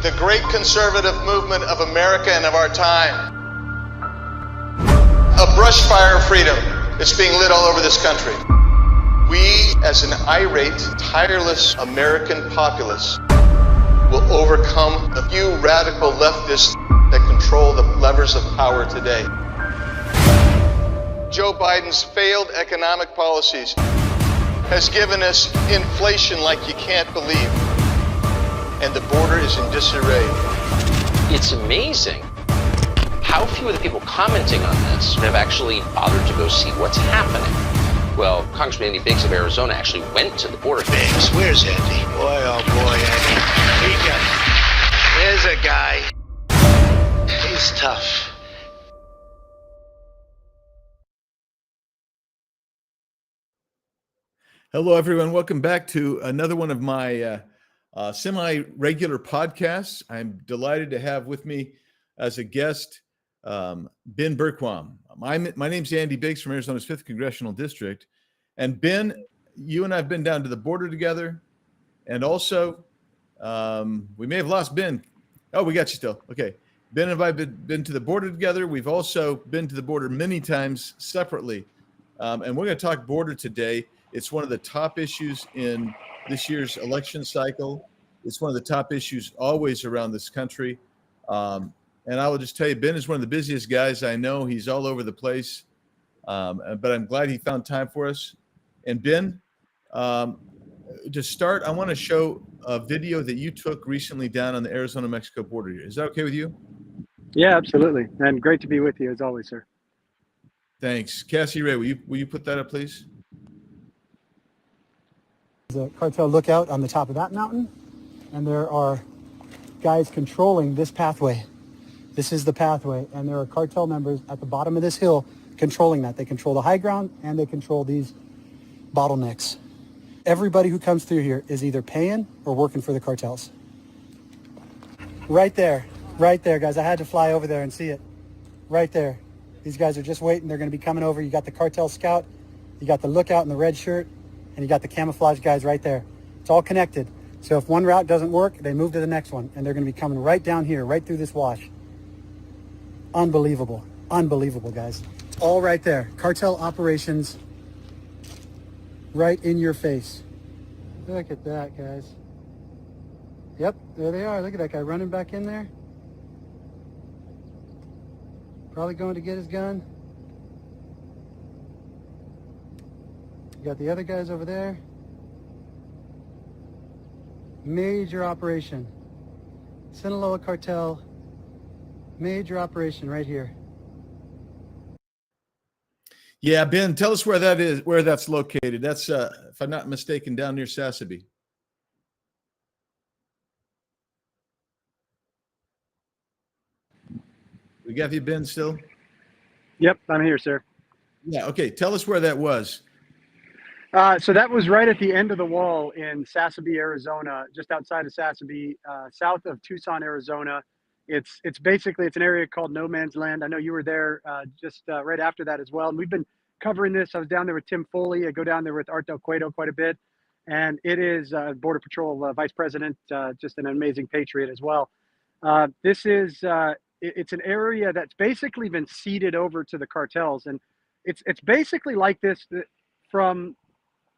the great conservative movement of America and of our time. A brush fire of freedom is being lit all over this country. We, as an irate, tireless American populace, will overcome the few radical leftists that control the levers of power today. Joe Biden's failed economic policies has given us inflation like you can't believe, and the border is in disarray. It's amazing how few of the people commenting on this have actually bothered to go see what's happening. Well, Congressman Andy Biggs of Arizona actually went to the border. Biggs, where's Andy? Boy, oh boy, Andy. There's a guy. He's tough. Hello, everyone. Welcome back to another one of my semi-regular podcasts. I'm delighted to have with me as a guest Ben Bergquam. My name's Andy Biggs from Arizona's 5th Congressional District. And Ben, you and I have been down to the border together. And also, we may have lost Ben. Oh, we got you still. Okay. Ben and I have been to the border together. We've also been to the border many times separately. And we're going to talk border today. It's one of the top issues in this year's election cycle. It's one of the top issues always around this country. And I will just tell you, Ben is one of the busiest guys I know. He's all over the place. But I'm glad he found time for us. And Ben, to start, I want to show a video that you took recently down on the Arizona-Mexico border. Is that okay with you? Yeah, absolutely. And great to be with you as always, sir. Thanks. Cassie Ray, will you put that up, please? There's a Cartel Lookout on the top of that mountain, and there are guys controlling this pathway. This is the pathway, and there are cartel members at the bottom of this hill controlling that. They control the high ground, and they control these bottlenecks. Everybody who comes through here is either paying or working for the cartels. Right there, guys. I had to fly over there and see it. Right there. These guys are just waiting. They're going to be coming over. You got the cartel scout, you got the lookout in the red shirt, and you got the camouflage guys right there. It's all connected. So if one route doesn't work, they move to the next one, and they're going to be coming right down here, right through this wash. Unbelievable. Unbelievable, guys. All right there. Cartel operations right in your face. Look at that, guys. Yep, there they are. Look at that guy running back in there. Probably going to get his gun. You got the other guys over there. Major operation. Sinaloa Cartel. Major operation right here. Yeah, Ben, tell us where that is, where that's located. That's, if I'm not mistaken, down near Sassabee. We got you, Ben, still? Yep, I'm here, sir. Yeah, okay. Tell us where that was. So that was right at the end of the wall in Sassabee, Arizona, just outside of Sassabee, south of Tucson, Arizona. It's basically, it's an area called No Man's Land. I know you were there just right after that as well. And we've been covering this. I was down there with Tim Foley. I go down there with Art Del Cueto quite a bit. And it is Border Patrol Vice President, just an amazing patriot as well. This is, it's an area that's basically been ceded over to the cartels. And it's basically like this from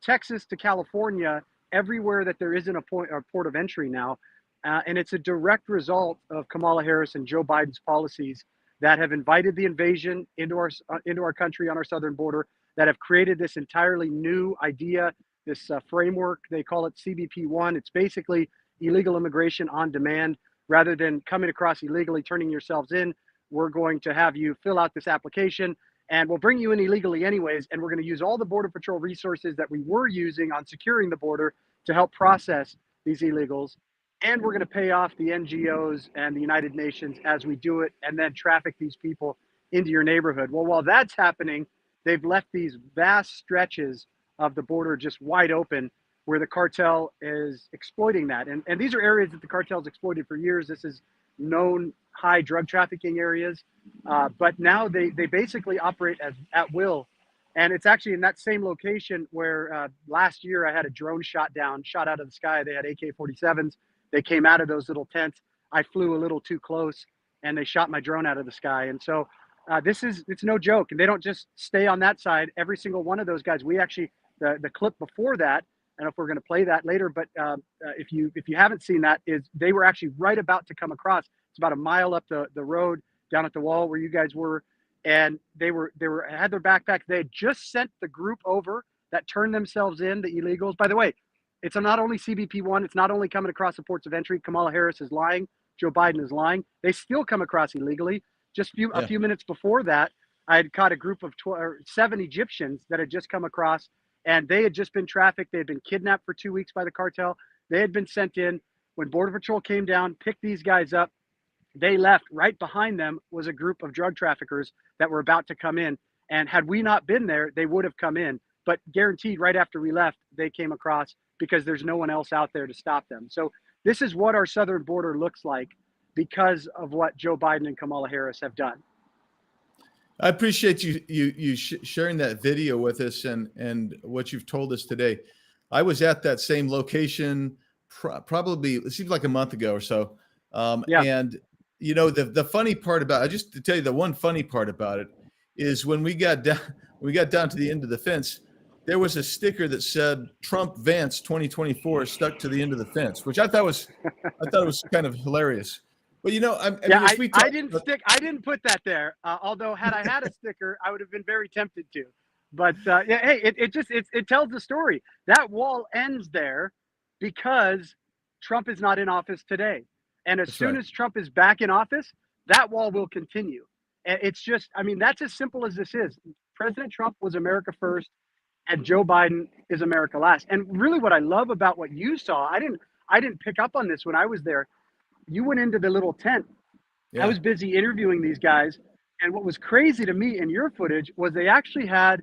Texas to California, everywhere that there isn't a port of entry now. And it's a direct result of Kamala Harris and Joe Biden's policies that have invited the invasion into our country on our southern border, that have created this entirely new idea, this framework. They call it CBP-1. It's basically illegal immigration on demand. Rather than coming across illegally, turning yourselves in, we're going to have you fill out this application, and we'll bring you in illegally anyways, and we're going to use all the Border Patrol resources that we were using on securing the border to help process these illegals. And we're going to pay off the NGOs and the United Nations as we do it, and then traffic these people into your neighborhood. Well, while that's happening, they've left these vast stretches of the border just wide open where the cartel is exploiting that. And these are areas that the cartel's exploited for years. This is known high drug trafficking areas. But now they basically operate at will. And it's actually in that same location where last year I had a drone shot out of the sky. They had AK-47s. They came out of those little tents. I flew a little too close and they shot my drone out of the sky. And so it's no joke. And they don't just stay on that side. Every single one of those guys, we actually, the clip before that, I don't know if we're going to play that later, but if you haven't seen that, is they were actually right about to come across. It's about a mile up the road down at the wall where you guys were, and they had their backpacks. They had just sent the group over that turned themselves in, the illegals. By the way, it's not only CBP-1, it's not only coming across the ports of entry. Kamala Harris is lying. Joe Biden is lying. They still come across illegally. Just a few minutes before that, I had caught a group of 7 Egyptians that had just come across, and they had just been trafficked. They had been kidnapped for 2 weeks by the cartel. They had been sent in. When Border Patrol came down, picked these guys up, they left. Right behind them was a group of drug traffickers that were about to come in. And had we not been there, they would have come in. But guaranteed, right after we left, they came across because there's no one else out there to stop them. So this is what our southern border looks like because of what Joe Biden and Kamala Harris have done. I appreciate you sharing that video with us and what you've told us today. I was at that same location probably, it seems like a month ago or so. And you know, the funny part about it, just to tell you the one funny part about it is when we got down to the end of the fence, there was a sticker that said Trump Vance 2024 stuck to the end of the fence, which I thought it was kind of hilarious. But you know, I didn't put that there. Although had I had a sticker, I would have been very tempted to. But hey, it tells the story. That wall ends there because Trump is not in office today, and as soon as Trump is back in office, that wall will continue. And it's just, I mean, that's as simple as this is. President Trump was America first, and Joe Biden is America last. And really, what I love about what you saw, I didn't pick up on this when I was there. You went into the little tent. Yeah. I was busy interviewing these guys. And what was crazy to me in your footage was they actually had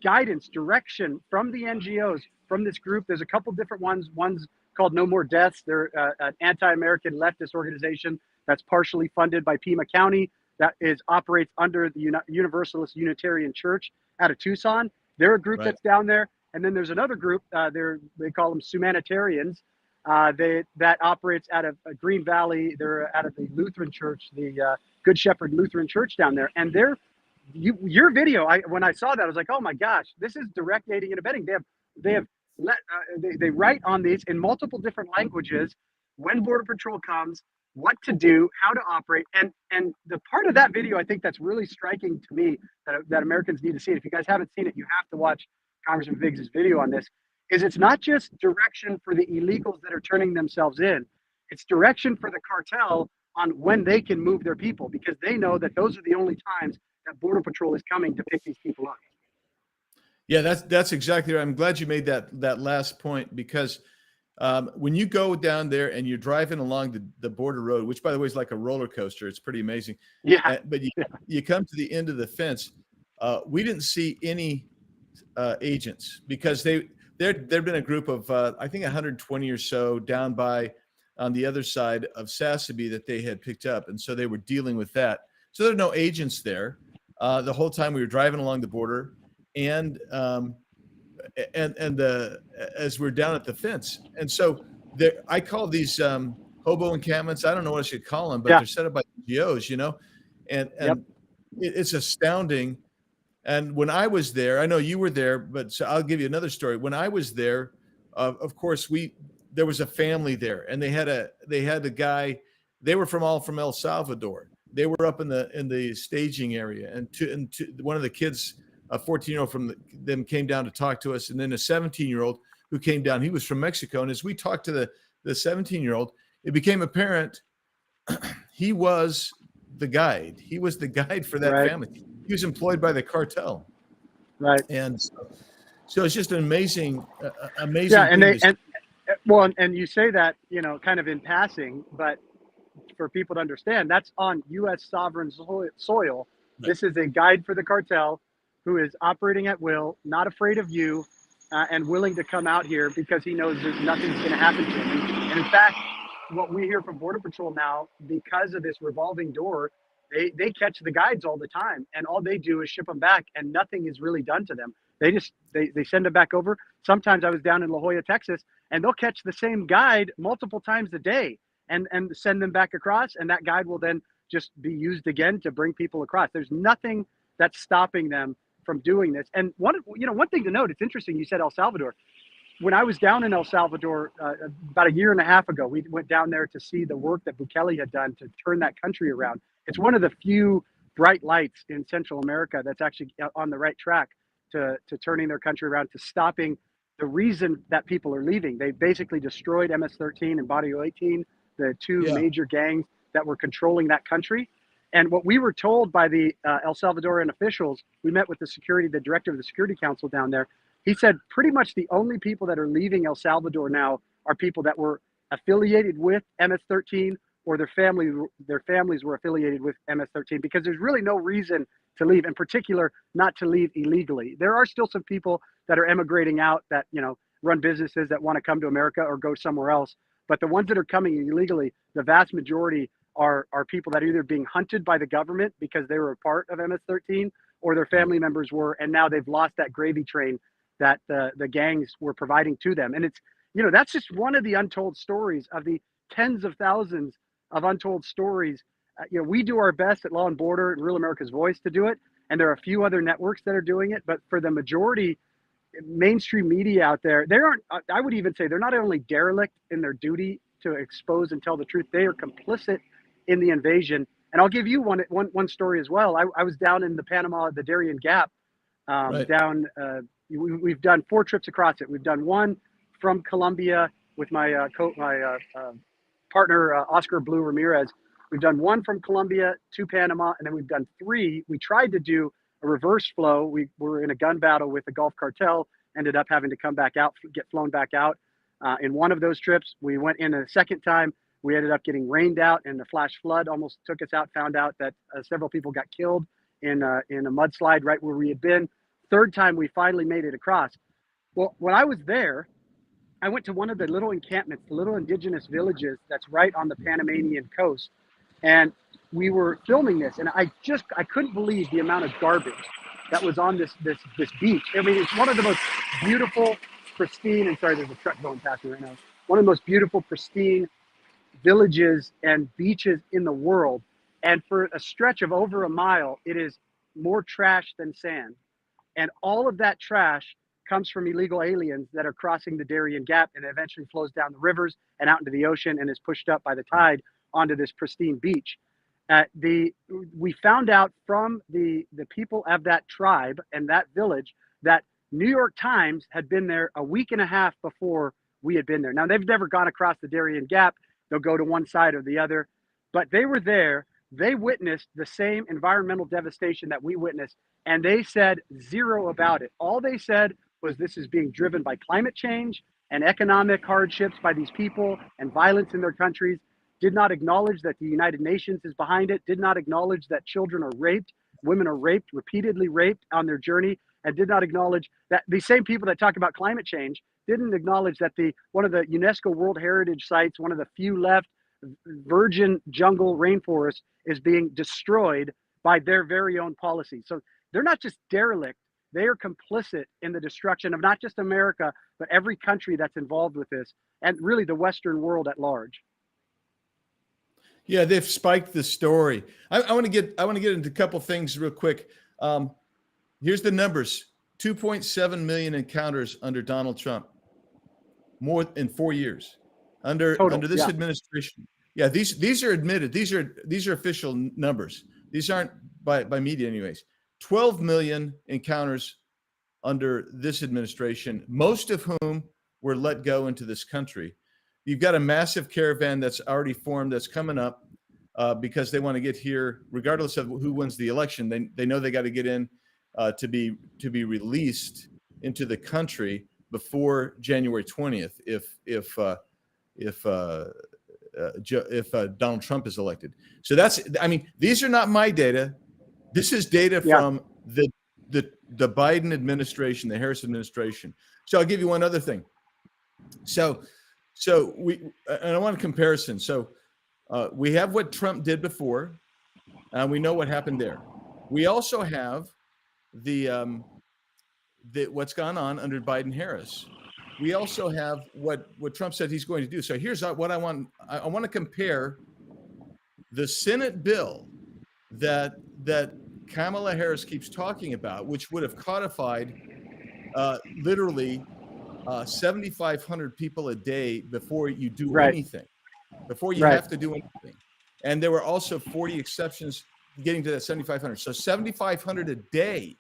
guidance, direction from the NGOs, from this group. There's a couple different ones. One's called No More Deaths. They're an anti-American leftist organization that's partially funded by Pima County, that operates under the Universalist Unitarian Church out of Tucson. They're a group that's down there. And then there's another group, they call them humanitarians, that operates out of Green Valley. They're out of the Lutheran Church, the Good Shepherd Lutheran Church down there. And your video, when I saw that, I was like, oh my gosh, this is direct aiding and abetting. They write on these in multiple different languages when Border Patrol comes, what to do, how to operate. And the part of that video, I think that's really striking to me that Americans need to see. If you guys haven't seen it, you have to watch Congressman Biggs' video on this. It's not just direction for the illegals that are turning themselves in. It's direction for the cartel on when they can move their people, because they know that those are the only times that Border Patrol is coming to pick these people up. Yeah, that's exactly right. I'm glad you made that last point, because when you go down there and you're driving along the border road, which by the way is like a roller coaster, it's pretty amazing. Yeah. But you come to the end of the fence. We didn't see any agents, because there'd been a group of I think 120 or so down by on the other side of Sassabee that they had picked up, and so they were dealing with that. So there are no agents there the whole time we were driving along the border, and as we're down at the fence. And so I call these hobo encampments. I don't know what I should call them, but they're set up by NGOs, you know, and it's astounding. And when I was there, I know you were there, but so I'll give you another story. When I was there, of course, there was a family there, and they had a guy. They were all from El Salvador. They were up in the staging area, and one of the kids, a 14-year-old from them, came down to talk to us, and then a 17-year-old who came down. He was from Mexico, and as we talked to the 17-year-old, it became apparent he was the guide. He was the guide for that family. He was employed by the cartel. Right. And so it's just an amazing. Yeah, and you say that, you know, kind of in passing, but for people to understand, that's on U.S. sovereign soil. Right. This is a guide for the cartel who is operating at will, not afraid of you, and willing to come out here because he knows nothing's going to happen to him. And in fact, what we hear from Border Patrol now, because of this revolving door, they catch the guides all the time, and all they do is ship them back, and nothing is really done to them. They send them back over. Sometimes I was down in La Jolla, Texas, and they'll catch the same guide multiple times a day, and send them back across, and that guide will then just be used again to bring people across. There's nothing that's stopping them from doing this. And one thing to note, it's interesting you said El Salvador. When I was down in El Salvador about a year and a half ago, we went down there to see the work that Bukele had done to turn that country around. It's one of the few bright lights in Central America that's actually on the right track to turning their country around, to stopping the reason that people are leaving. They basically destroyed MS-13 and Barrio 18, the two major gangs that were controlling that country. And what we were told by the El Salvadorian officials, we met with the director of the Security Council down there. He said pretty much the only people that are leaving El Salvador now are people that were affiliated with MS-13 or their families were affiliated with MS-13, because there's really no reason to leave, in particular, not to leave illegally. There are still some people that are emigrating out that, run businesses that want to come to America or go somewhere else. But the ones that are coming illegally, the vast majority are people that are either being hunted by the government because they were a part of MS-13 or their family members were, and now they've lost that gravy train that the gangs were providing to them. And it's, that's just one of the untold stories of the tens of thousands of untold stories. We do our best at Law and Border and Real America's Voice to do it. And there are a few other networks that are doing it. But for the majority mainstream media out there, they aren't, I would even say they're not only derelict in their duty to expose and tell the truth, they are complicit in the invasion. And I'll give you one story as well. I was down in the Panama, the Darien Gap, down, we've done 4 trips across it. We've done one from Colombia with my partner, Oscar Blue Ramirez. We've done one from Colombia to Panama, and then we've done 3. We tried to do a reverse flow. We were in a gun battle with the Gulf Cartel, ended up having to come back out, get flown back out. In one of those trips, we went in a second time. We ended up getting rained out, and the flash flood almost took us out, found out that several people got killed in a mudslide right where we had been. Third time, we finally made it across. Well, when I was there, I went to one of the little encampments, the little indigenous villages that's right on the Panamanian coast. And we were filming this, and I couldn't believe the amount of garbage that was on this beach. I mean, it's one of the most beautiful, pristine, and sorry, there's a truck going past me right now. One of the most beautiful, pristine villages and beaches in the world. And for a stretch of over a mile, it is more trash than sand. And all of that trash comes from illegal aliens that are crossing the Darien Gap, and eventually flows down the rivers and out into the ocean and is pushed up by the tide onto this pristine beach. We found out from the people of that tribe and that village that New York Times had been there a week and a half before we had been there. Now, they've never gone across the Darien Gap. They'll go to one side or the other, but they were there. They witnessed the same environmental devastation that we witnessed, and they said zero about it. All they said was this is being driven by climate change and economic hardships by these people and violence in their countries. Did not acknowledge that the United Nations is behind it, did not acknowledge that children are raped, women are raped, repeatedly raped on their journey, and did not acknowledge that the same people that talk about climate change didn't acknowledge that one of the UNESCO World Heritage Sites, one of the few left virgin jungle rainforest, is being destroyed by their very own policy. So they're not just derelict, they are complicit in the destruction of not just America, but every country that's involved with this, and really the Western world at large. Yeah, they've spiked the story. I want to get into a couple things real quick. Here's the numbers: 2.7 million encounters under Donald Trump, more in 4 years under this administration. Yeah, these are admitted. These are official numbers. These aren't by media, anyways. 12 million encounters under this administration, most of whom were let go into this country. You've got a massive caravan that's already formed that's coming up because they want to get here, regardless of who wins the election. They know they got to get in to be released into the country before January 20th if Donald Trump is elected. So these are not my data. This is data from the Biden administration, the Harris administration. So I'll give you one other thing. So I want a comparison. So we have what Trump did before, and we know what happened there. We also have the what's gone on under Biden-Harris. we also have what Trump said he's going to do. So here's what I want. I want to compare the Senate bill that Kamala Harris keeps talking about, which would have codified literally 7,500 people a day before you do anything, before you have to do anything. And there were also 40 exceptions getting to that 7,500. So 7,500 a day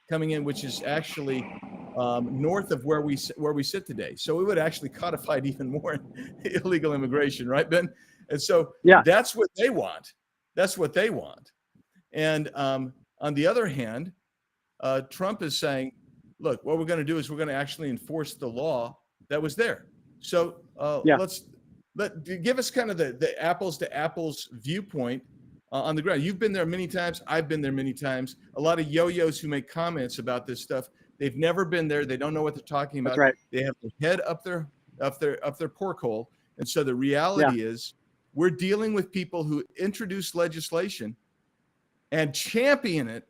coming in, which is actually north of where we sit today. So it would actually codified even more illegal immigration, right, Ben? And so that's what they want. That's what they want. And on the other hand, Trump is saying, look, what we're going to do is we're going to actually enforce the law that was there. So give us kind of the apples to apples viewpoint on the ground. You've been there many times. I've been there many times. A lot of yo-yos who make comments about this stuff, they've never been there. They don't know what they're talking about. That's right. They have their head up their pork hole. And so the reality is we're dealing with people who introduce legislation and champion it.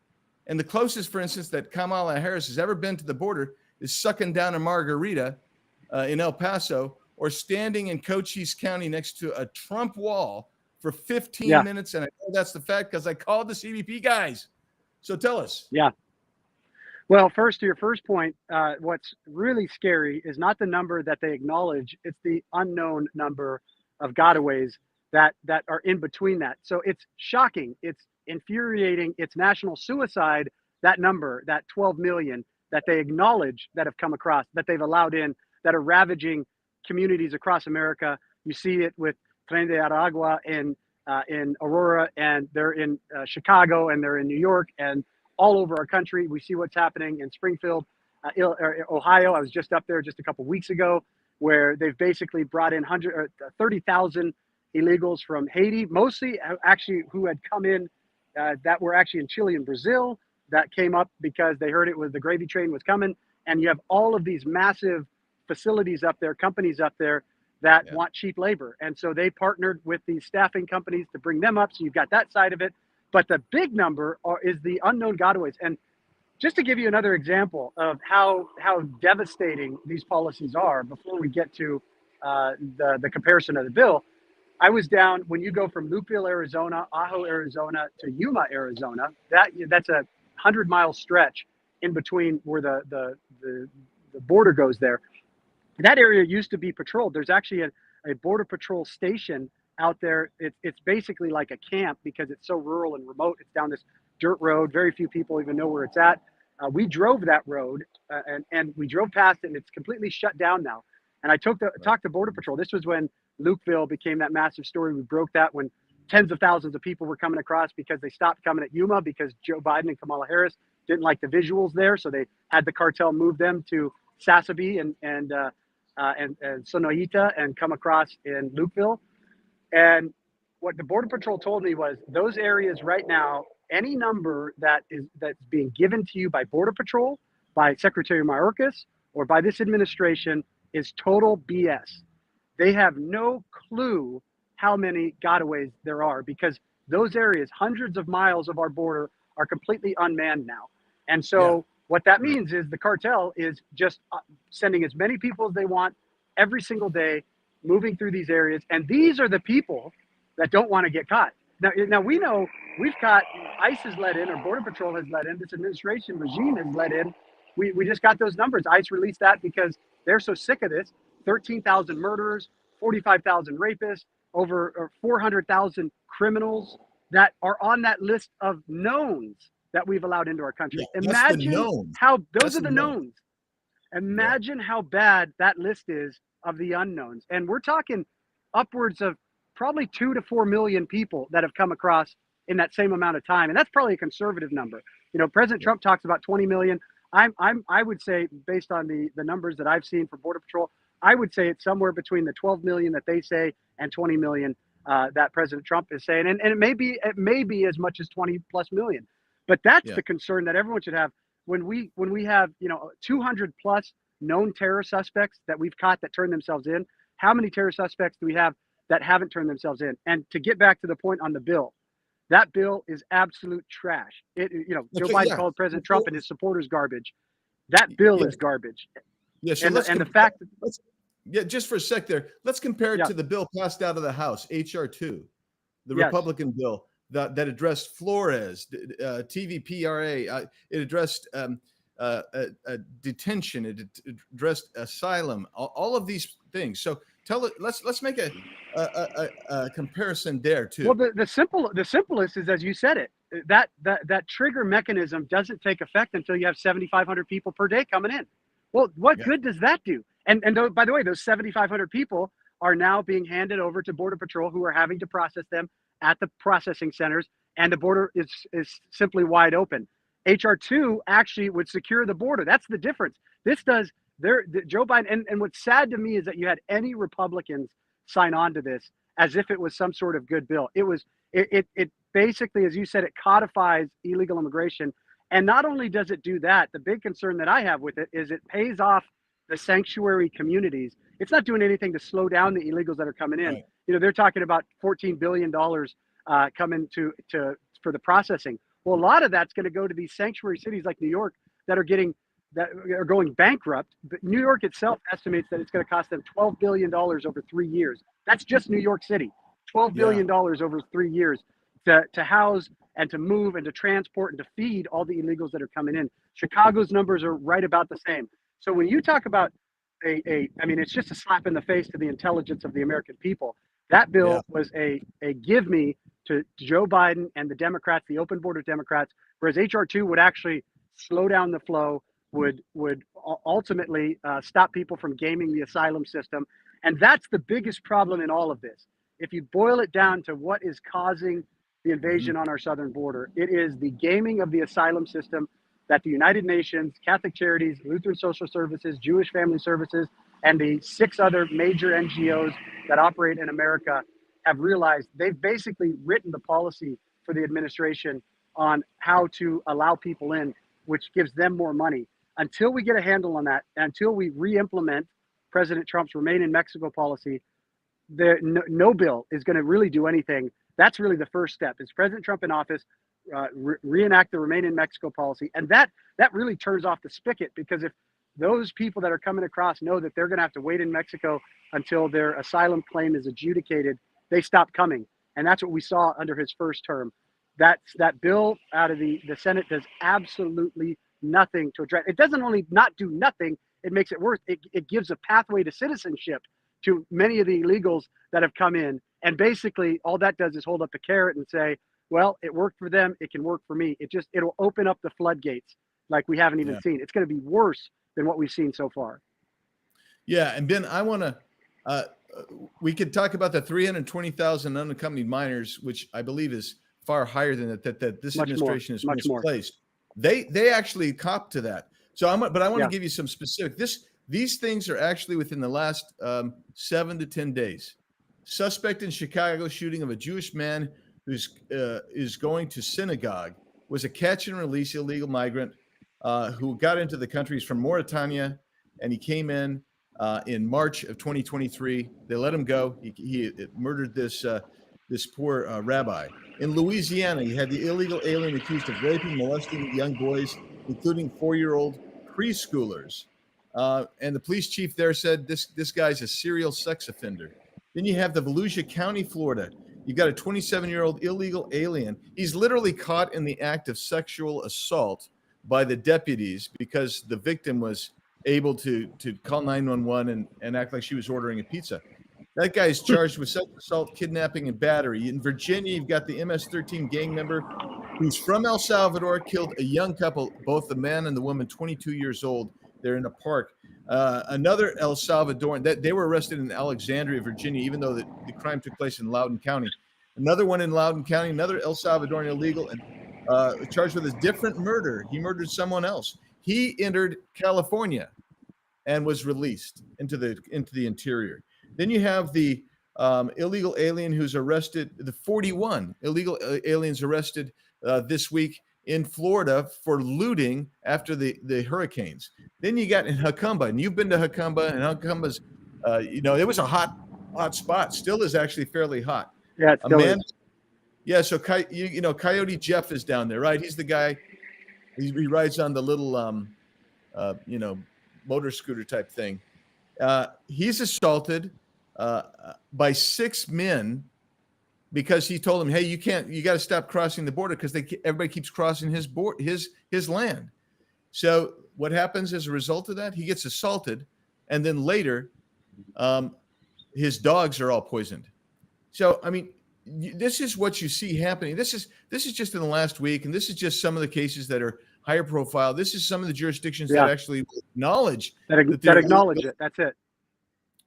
And the closest, for instance, that Kamala Harris has ever been to the border is sucking down a margarita in El Paso or standing in Cochise County next to a Trump wall for 15 minutes. And I know that's the fact because I called the CBP guys. So tell us. Yeah. Well, first, to your first point, what's really scary is not the number that they acknowledge. It's the unknown number of gotaways that are in between that. So it's shocking. It's infuriating. It's national suicide, that number, that 12 million that they acknowledge that have come across, that they've allowed in, that are ravaging communities across America. You see it with Tren de Aragua in Aurora, and they're in Chicago, and they're in New York, and all over our country. We see what's happening in Springfield, Ohio. I was just up there just a couple weeks ago, where they've basically brought in 30,000 illegals from Haiti, mostly actually who had come in that were actually in Chile and Brazil, that came up because they heard the gravy train was coming. And you have all of these massive facilities up there, companies up there that want cheap labor. And so they partnered with these staffing companies to bring them up. So you've got that side of it. But the big number is the unknown gotaways. And just to give you another example of how devastating these policies are, before we get to the comparison of the bill, I was down, when you go from Lukeville, Arizona, Ajo, Arizona to Yuma, Arizona, that's a 100-mile stretch in between where the border goes there. That area used to be patrolled. There's actually a border patrol station out there. It's basically like a camp because it's so rural and remote. It's down this dirt road. Very few people even know where it's at. We drove that road and we drove past it, and it's completely shut down now. And I talked to Border Patrol. This was when Lukeville became that massive story. We broke that when tens of thousands of people were coming across because they stopped coming at Yuma because Joe Biden and Kamala Harris didn't like the visuals there. So they had the cartel move them to Sasabe and Sonoita and come across in Lukeville. And what the Border Patrol told me was those areas right now, any number that's being given to you by Border Patrol, by Secretary Mayorkas, or by this administration is total BS. They have no clue how many gotaways there are because those areas, hundreds of miles of our border, are completely unmanned now. And so what that means is the cartel is just sending as many people as they want every single day, moving through these areas. And these are the people that don't want to get caught. Now we know we've caught, ICE has let in, or Border Patrol has let in, this administration regime has let in. We just got those numbers. ICE released that because they're so sick of this. 13,000 murderers, 45,000 rapists, over 400,000 criminals that are on that list of knowns that we've allowed into our country. Imagine how those are the knowns. Imagine how bad that list is of the unknowns. And we're talking upwards of probably 2 to 4 million people that have come across in that same amount of time. And that's probably a conservative number. You know, President Trump talks about 20 million. I would say, based on the numbers that I've seen for Border Patrol, I would say it's somewhere between the 12 million that they say and 20 million that President Trump is saying. And it may be as much as 20 plus million. But that's the concern that everyone should have when we have, 200 plus known terror suspects that we've caught that turn themselves in. How many terror suspects do we have that haven't turned themselves in? And to get back to the point on the bill, that bill is absolute trash. Joe Biden called President Trump and his supporters garbage. That bill is garbage. Yeah. So And let's the fact that, let's yeah, just for a sec there. Let's compare it yeah, to the bill passed out of the House, HR2, the yes. Republican bill that addressed Flores, TVPRA. It addressed detention. It addressed asylum. All of these things. So let's make a comparison there Well, too. the simplest is, as you said it, that trigger mechanism doesn't take effect until you have 7,500 people per day coming in. Well, what Yeah. good does that do? And by the way, those 7,500 people are now being handed over to Border Patrol, who are having to process them at the processing centers, and the border is simply wide open. HR2 actually would secure the border. That's the difference. This does Joe Biden, and what's sad to me is that you had any Republicans sign on to this as if it was some sort of good bill. It basically, as you said, it codifies illegal immigration. And not only does it do that, the big concern that I have with it is it pays off the sanctuary communities. It's not doing anything to slow down the illegals that are coming in. Right. You know, they're talking about $14 billion coming for the processing. Well, a lot of that's going to go to these sanctuary cities like New York that are going bankrupt. But New York itself estimates that it's going to cost them $12 billion over 3 years. That's just New York City, $12 billion over 3 years to house and to move and to transport and to feed all the illegals that are coming in. Chicago's numbers are right about the same. So when you talk about I mean, it's just a slap in the face to the intelligence of the American people. That bill was a give me to Joe Biden and the Democrats, the open border Democrats, whereas HR2 would actually slow down the flow, would ultimately stop people from gaming the asylum system. And that's the biggest problem in all of this. If you boil it down to what is causing the invasion on our southern border, it is the gaming of the asylum system that the United Nations, Catholic Charities, Lutheran Social Services, Jewish Family Services, and the 6 other major NGOs that operate in America have realized. They've basically written the policy for the administration on how to allow people in, which gives them more money. Until we get a handle on that, until we re-implement President Trump's Remain in Mexico policy, no bill is going to really do anything. That's really the first step. Is President Trump in office, reenact the Remain in Mexico policy, and that really turns off the spigot, because if those people that are coming across know that they're going to have to wait in Mexico until their asylum claim is adjudicated, they stop coming. And that's what we saw under his first term. That bill out of the Senate does absolutely nothing to address. It doesn't only not do nothing, it makes it worse. It gives a pathway to citizenship to many of the illegals that have come in. And basically all that does is hold up a carrot and say, well, it worked for them, it can work for me. It'll open up the floodgates like we haven't even seen. It's going to be worse than what we've seen so far. Yeah, and Ben, I want to we could talk about the 320,000 unaccompanied minors, which I believe is far higher than that this administration has misplaced. They actually copped to that. So I want to give you some specific. These things are actually within the last 7 to 10 days. Suspect in Chicago shooting of a Jewish man who's is going to synagogue was a catch and release illegal migrant who got into the country. He's from Mauritania, and he came in March of 2023. They let him go. He murdered this poor rabbi. In Louisiana, you had the illegal alien accused of raping, molesting young boys, including 4-year-old preschoolers. And the police chief there said this guy's a serial sex offender. Then you have the Volusia County, Florida. You've got a 27-year-old illegal alien. He's literally caught in the act of sexual assault by the deputies because the victim was able to call 911 and act like she was ordering a pizza. That guy is charged with sexual assault, kidnapping, and battery. In Virginia, you've got the MS-13 gang member who's from El Salvador, killed a young couple, both the man and the woman, 22 years old. They're in a park. Another El Salvadoran, that they were arrested in Alexandria, Virginia, even though the crime took place in Loudoun County. Another one in Loudoun County, another El Salvadoran illegal, and charged with a different murder. He murdered someone else. He entered California and was released into the interior. Then you have the illegal alien who's arrested, the 41 illegal aliens arrested this week in Florida for looting after the hurricanes. Then you got in Jacumba, and you've been to Jacumba, and Jacumba's, it was a hot spot. Still is actually fairly hot. Yeah, it still is. Yeah, so Coyote Jeff is down there, right? He's the guy. He rides on the little, motor scooter type thing. He's assaulted by 6 men because he told them, "Hey, you got to stop crossing the border because everybody keeps crossing his land." So what happens as a result of that? He gets assaulted, and then later, his dogs are all poisoned. So I mean, this is what you see happening. This is just in the last week, and this is just some of the cases that are higher profile. This is some of the jurisdictions that actually acknowledge that acknowledge it. That's it.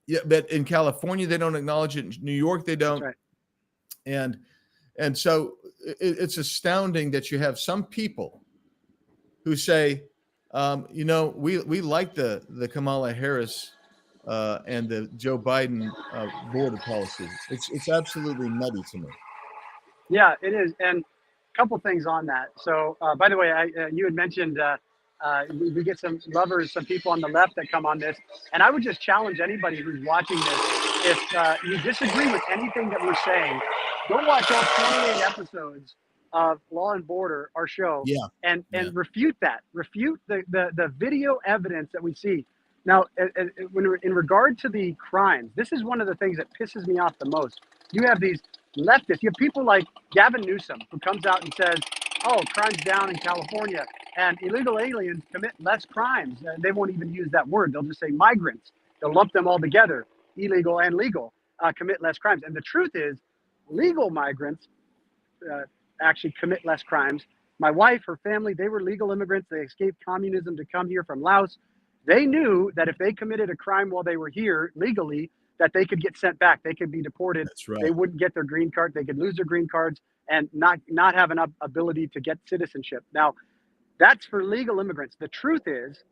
Yeah, but in California they don't acknowledge it. In New York they don't. That's right. And so it's astounding that you have some people who say, we like the Kamala Harris and the Joe Biden border policy. It's absolutely nutty to me. Yeah, it is. And a couple things on that. So, by the way, you had mentioned we get some lovers, some people on the left that come on this. And I would just challenge anybody who's watching this, if you disagree with anything that we're saying, go watch all 28 episodes of Law and Border, our show, and refute that. Refute the video evidence that we see. Now, in regard to the crimes, this is one of the things that pisses me off the most. You have these leftists. You have people like Gavin Newsom, who comes out and says, "Oh, crime's down in California, and illegal aliens commit less crimes." They won't even use that word. They'll just say migrants. They'll lump them all together, illegal and legal, commit less crimes. And the truth is, legal migrants actually commit less crimes. My wife, her family, they were legal immigrants. They escaped communism to come here from Laos. They knew that if they committed a crime while they were here legally, that they could get sent back. They could be deported. That's right. They wouldn't get their green card. They could lose their green cards and not have an ability to get citizenship. Now, that's for legal immigrants. The truth is,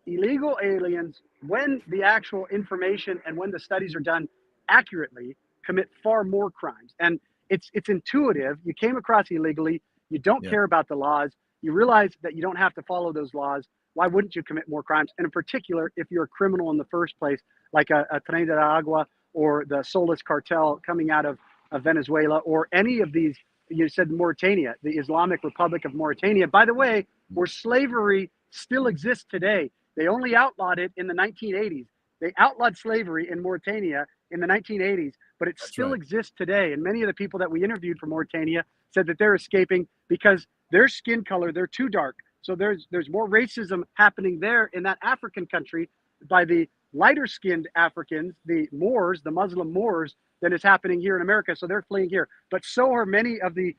illegal aliens, when the actual information and when the studies are done accurately, commit far more crimes. And it's intuitive. You came across illegally. You don't care about the laws. You realize that you don't have to follow those laws. Why wouldn't you commit more crimes? And in particular, if you're a criminal in the first place, like a Tren de Agua or the Solis cartel coming out of Venezuela, or any of these, you said Mauritania, the Islamic Republic of Mauritania, by the way, where slavery still exists today. They only outlawed it in the 1980s. They outlawed slavery in Mauritania in the 1980s, but it still exists today. And many of the people that we interviewed from Mauritania said that they're escaping because their skin color, they're too dark. So there's more racism happening there in that African country by the lighter skinned Africans, the Moors, the Muslim Moors, than is happening here in America. So they're fleeing here. But so are many of the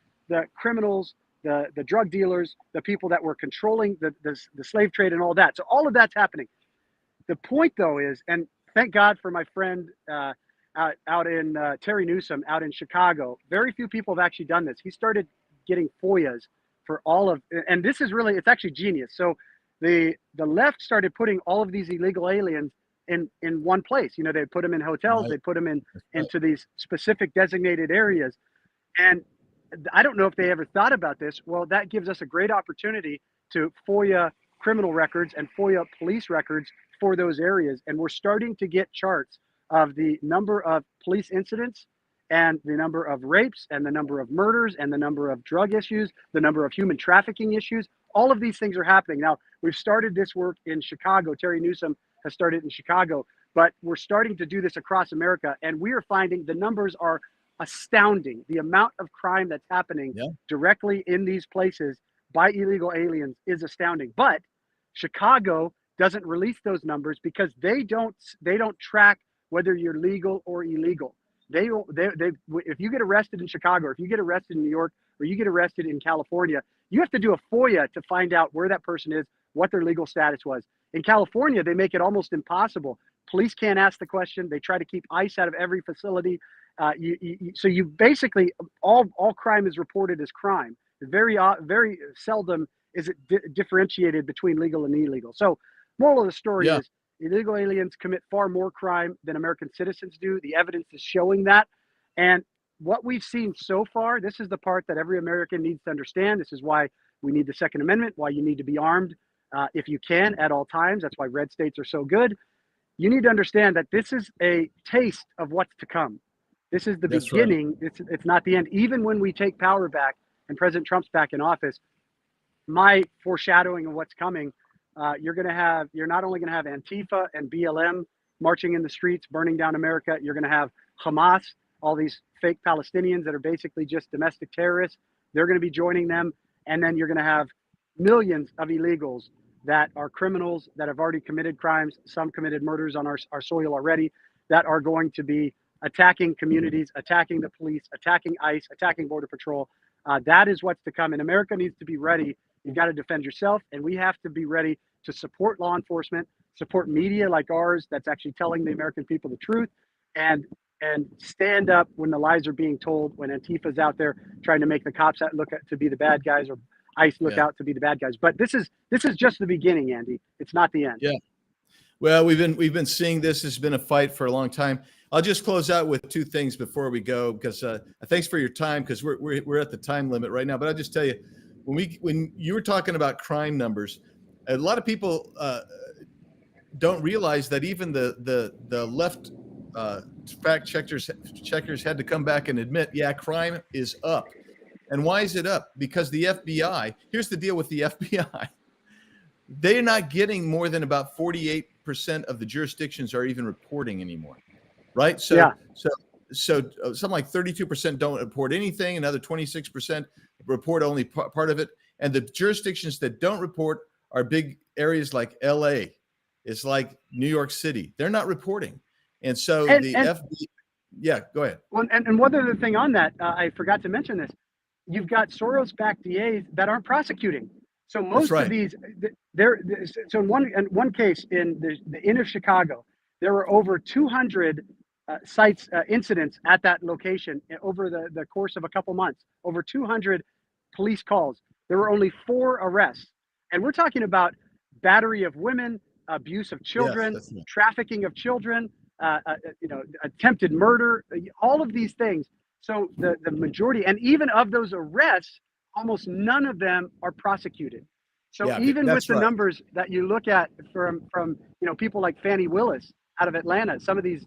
criminals, the drug dealers, the people that were controlling the slave trade and all that. So all of that's happening. The point, though, is, and thank God for my friend out in Terry Newsom out in Chicago. Very few people have actually done this. He started getting FOIAs for all of, and this is really, it's actually genius. So the left started putting all of these illegal aliens in one place. You know, they put them in hotels, they put them into these specific designated areas. And I don't know if they ever thought about this. Well, that gives us a great opportunity to FOIA criminal records and FOIA police records for those areas. And we're starting to get charts of the number of police incidents and the number of rapes and the number of murders and the number of drug issues, the number of human trafficking issues. All of these things are happening. Now, we've started this work in Chicago. Terry Newsom has started in Chicago, but we're starting to do this across America. And we are finding the numbers are astounding. The amount of crime that's happening directly in these places by illegal aliens is astounding. But Chicago doesn't release those numbers because they don't track whether you're legal or illegal. They if you get arrested in Chicago, or if you get arrested in New York, or you get arrested in California, you have to do a FOIA to find out where that person is, what their legal status was. In California, they make it almost impossible. Police can't ask the question. They try to keep ICE out of every facility. So you basically, all crime is reported as crime. Very seldom is it differentiated between legal and illegal. So moral of the story is, illegal aliens commit far more crime than American citizens do. The evidence is showing that. And what we've seen so far, this is the part that every American needs to understand. This is why we need the Second Amendment, why you need to be armed if you can at all times. That's why red states are so good. You need to understand that this is a taste of what's to come. This is the beginning. Right. It's not the end. Even when we take power back and President Trump's back in office, my foreshadowing of what's coming, you're not only going to have Antifa and BLM marching in the streets, burning down America. You're going to have Hamas, all these fake Palestinians that are basically just domestic terrorists. They're going to be joining them. And then you're going to have millions of illegals that are criminals that have already committed crimes. Some committed murders on our soil already, that are going to be attacking communities, attacking the police, attacking ICE, attacking Border Patrol. That is what's to come. And America needs to be ready. You've got to defend yourself. And we have to be ready to support law enforcement, support media like ours that's actually telling the American people the truth, and stand up when the lies are being told, when Antifa's out there trying to make the cops look to be the bad guys, or ICE look out to be the bad guys. But this is just the beginning, Andy. It's not the end. Yeah. Well, we've been seeing this. Has been a fight for a long time. I'll just close out with two things before we go, because thanks for your time, because we're at the time limit right now. But I'll just tell you, when you were talking about crime numbers, a lot of people don't realize that even the left fact checkers had to come back and admit, yeah, crime is up. And why is it up? Because the FBI, here's the deal with the FBI. They're not getting more than about 48% of the jurisdictions are even reporting anymore, right? So, yeah. So something like 32% don't report anything. Another 26% report only part of it. And the jurisdictions that don't report are big areas like LA. It's like New York City. They're not reporting. And so yeah, go ahead. Well, and one other thing on that, I forgot to mention this. You've got Soros-backed DAs that aren't prosecuting. So most of these, so in one case in the inner Chicago, there were over 200 incidents at that location over the course of a couple months, over 200 police calls. There were only 4 arrests. And we're talking about battery of women, abuse of children, trafficking of children, attempted murder, all of these things. So the majority, and even of those arrests, almost none of them are prosecuted. So even with the numbers that you look at from people like Fannie Willis out of Atlanta, some of these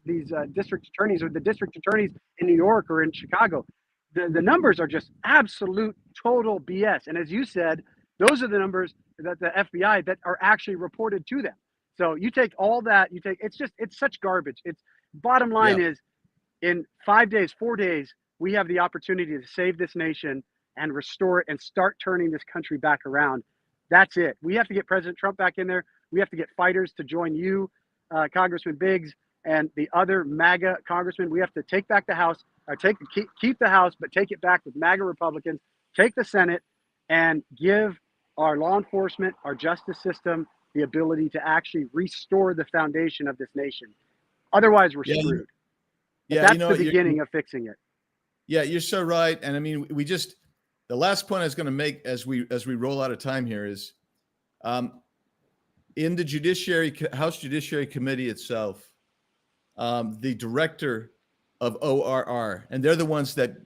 district attorneys, or the district attorneys in New York or in Chicago, the numbers are just absolute total BS. And as you said, those are the numbers that the FBI that are actually reported to them. So you take all that, it's such garbage. It's bottom line is, in 5 days, 4 days, we have the opportunity to save this nation and restore it and start turning this country back around. That's it. We have to get President Trump back in there. We have to get fighters to join you, Congressman Biggs, and the other MAGA congressmen. We have to take back the House, or keep the House, but take it back with MAGA Republicans, take the Senate, and give our law enforcement, our justice system, the ability to actually restore the foundation of this nation. Otherwise, we're screwed. Yeah, that's the beginning of fixing it. Yeah, you're so right. And I mean, the last point I was going to make as we roll out of time here is, in the House Judiciary Committee itself, the director of ORR, and they're the ones that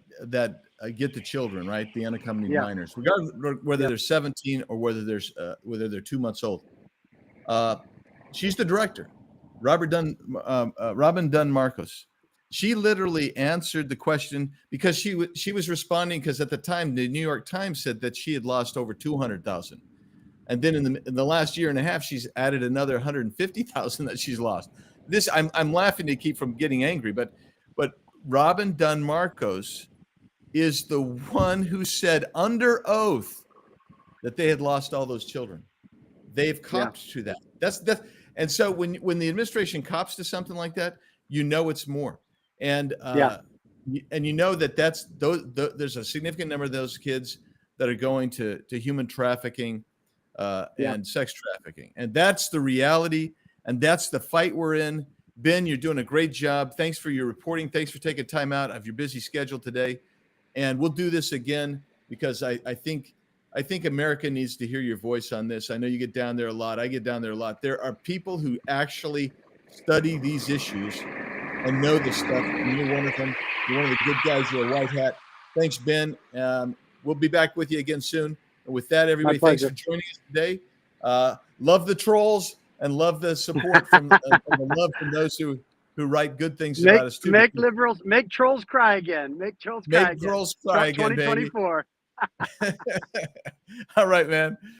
get the children, right? The unaccompanied minors, regardless whether they're 17 or whether they're 2 months old. She's the director, Robin Dunn Marcos. She literally answered the question because she was responding, because at the time the New York Times said that she had lost over 200,000, and then in the last year and a half she's added another 150,000 that she's lost. This I'm laughing to keep from getting angry, but Robin Dunn Marcos is the one who said under oath that they had lost all those children. They've copped to that. That's and so when the administration cops to something like that, you know it's more. And you know that there's a significant number of those kids that are going to human trafficking and sex trafficking, and that's the reality, and that's the fight we're in. Ben, you're doing a great job. Thanks for your reporting. Thanks for taking time out of your busy schedule today, and we'll do this again, because I think America needs to hear your voice on this. I know you get down there a lot. I get down there a lot. There are people who actually study these issues and know this stuff, and you're one of them. You're one of the good guys. You're a white hat. Thanks, Ben. We'll be back with you again soon. And with that, everybody, thanks for joining us today. Love the trolls and love the support and the love from those who write good things about us too. Make trolls cry again. Make trolls cry again. 2024. Baby. All right, man.